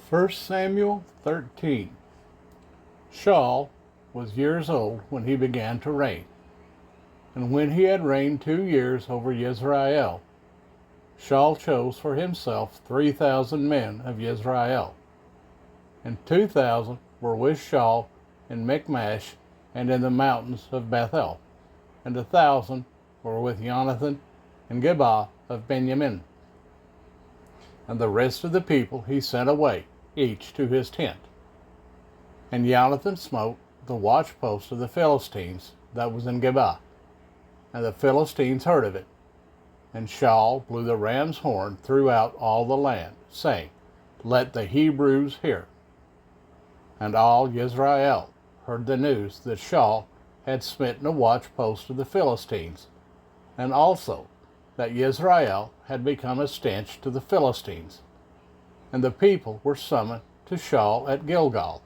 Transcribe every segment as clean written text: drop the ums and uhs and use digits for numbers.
1 Samuel 13. Shaul was years old when he began to reign. And when he had reigned 2 years over Israel, Shaul chose for himself 3,000 men of Israel. And 2,000 were with Shaul in Michmash and in the mountains of Bethel. And 1,000 were with Jonathan in Gibeah of Benjamin. And the rest of the people he sent away, each to his tent. And Jonathan smote the watchpost of the Philistines that was in Gibeah. And the Philistines heard of it. And Shaul blew the ram's horn throughout all the land, saying, Let the Hebrews hear. And all Israel heard the news that Shaul had smitten a watchpost of the Philistines, and also that Israel had become a stench to the Philistines. And the people were summoned to Shaul at Gilgal.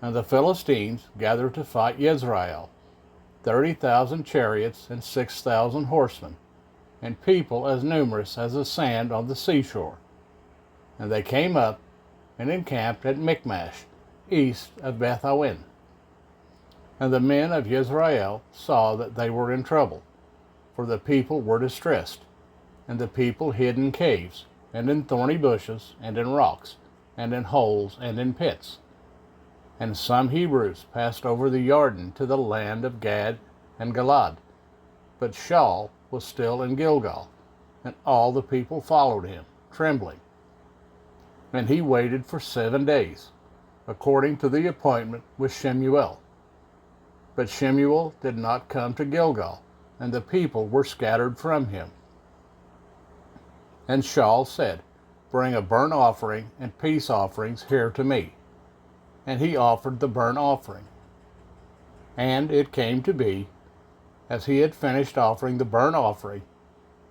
And the Philistines gathered to fight Israel, 30,000 chariots and 6,000 horsemen, and people as numerous as the sand on the seashore. And they came up and encamped at Michmash, east of Beth-awen. And the men of Israel saw that they were in trouble, for the people were distressed, and the people hid in caves, and in thorny bushes, and in rocks, and in holes, and in pits. And some Hebrews passed over the Jordan to the land of Gad and Gilad. But Shaul was still in Gilgal, and all the people followed him, trembling. And he waited for 7 days, according to the appointment with Shemuel. But Shemuel did not come to Gilgal, and the people were scattered from him. And Shaul said, Bring a burnt offering and peace offerings here to me. And he offered the burnt offering. And it came to be, as he had finished offering the burnt offering,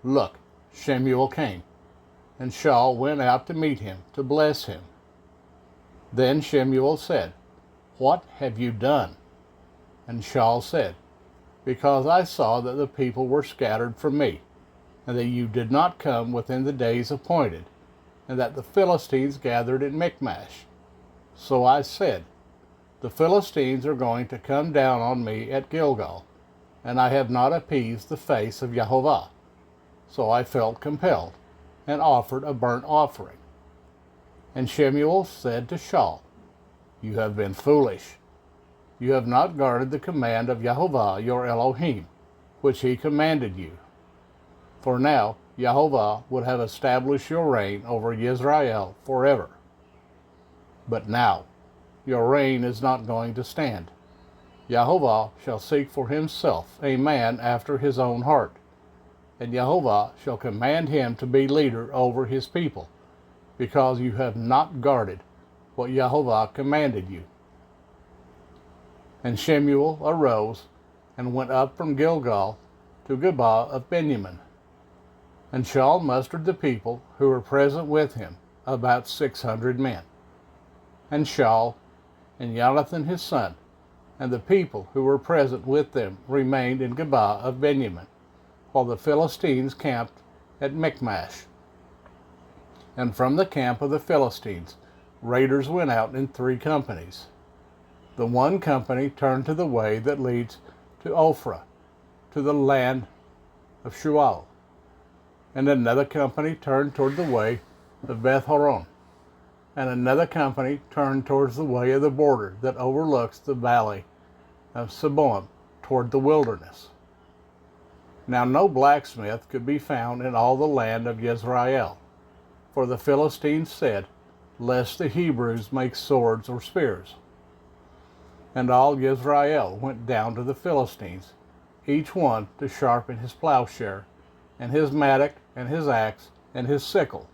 look, Shemuel came, and Shaul went out to meet him, to bless him. Then Shemuel said, What have you done? And Shaul said, Because I saw that the people were scattered from me, and that you did not come within the days appointed, and that the Philistines gathered at Michmash. So I said, The Philistines are going to come down on me at Gilgal, and I have not appeased the face of Jehovah. So I felt compelled, and offered a burnt offering. And Shemuel said to Shaul, You have been foolish. You have not guarded the command of Jehovah your Elohim, which he commanded you. For now Jehovah would have established your reign over Israel forever. But now your reign is not going to stand. Jehovah shall seek for himself a man after his own heart, and Jehovah shall command him to be leader over his people, because you have not guarded what Jehovah commanded you. And Shemuel arose and went up from Gilgal to Gibeah of Benjamin. And Shaul mustered the people who were present with him, about 600 men. And Shaul and Jonathan his son, and the people who were present with them remained in Gibeah of Benjamin, while the Philistines camped at Michmash. And from the camp of the Philistines raiders went out in 3 companies. The one company turned to the way that leads to Ophrah, to the land of Shual. And another company turned toward the way of Beth-horon. And another company turned towards the way of the border that overlooks the valley of Seboim toward the wilderness. Now no blacksmith could be found in all the land of Israel, for the Philistines said, Lest the Hebrews make swords or spears. And all Israel went down to the Philistines, each one to sharpen his plowshare, and his mattock, and his axe, and his sickle.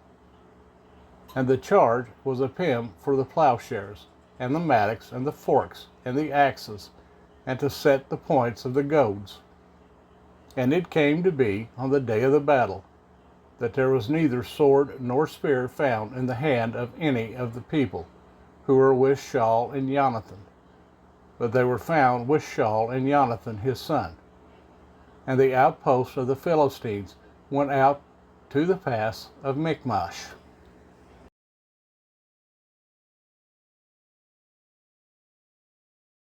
And the charge was of him for the plowshares, and the mattocks, and the forks, and the axes, and to set the points of the goads. And it came to be on the day of the battle, that there was neither sword nor spear found in the hand of any of the people who were with Shaul and Jonathan, but they were found with Shaul and Jonathan his son. And the outposts of the Philistines went out to the pass of Michmash.